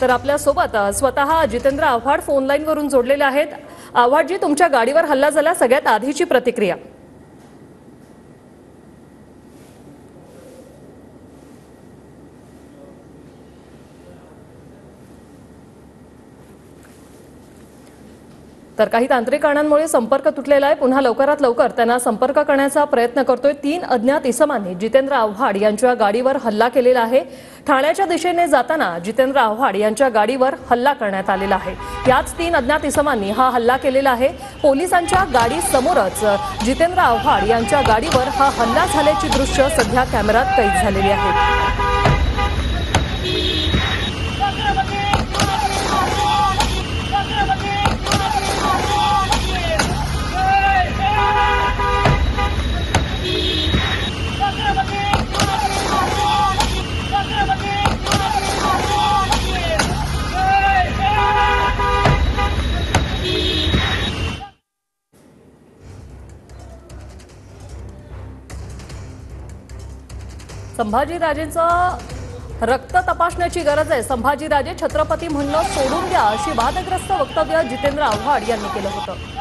तर आपल्या सोबत स्वतः जितेंद्र आव्हाड फोन लाईन वरून जोडलेले आहेत। आव्हाडजी, तुमच्या गाडीवर हल्ला झाला, सगळ्यात आधीची प्रतिक्रिया। तर काही तांत्रिक कारणांमुळे संपर्क तुटलेला आहे। पुन्हा लवकरात लवकर त्यांना संपर्क करण्याचा प्रयत्न करतोय। 3 अज्ञात इसमांनी जितेंद्र आव्हाड यांच्या गाडीवर हल्ला केलेला आहे। ठाण्याच्या दिशेने जाताना जितेंद्र आव्हाड यांच्या गाडीवर हल्ला करण्यात आलेला आहे। याच 3 अज्ञात इसमांनी हा हल्ला केलेला आहे। पोलिसांच्या गाडी समोरच जितेंद्र आव्हाड यांच्या गाडीवर हा हल्ला झाल्याची दृश्य सध्या कॅमेऱ्यात कैद झालेली आहेत। संभाजीराजेंचं रक्त तपासण्याची गरज आहे। संभाजीराजे छत्रपती म्हणणं सोडून द्या, अशी वादग्रस्त वक्तव्य जितेंद्र आव्हाड यांनी केलं होतं।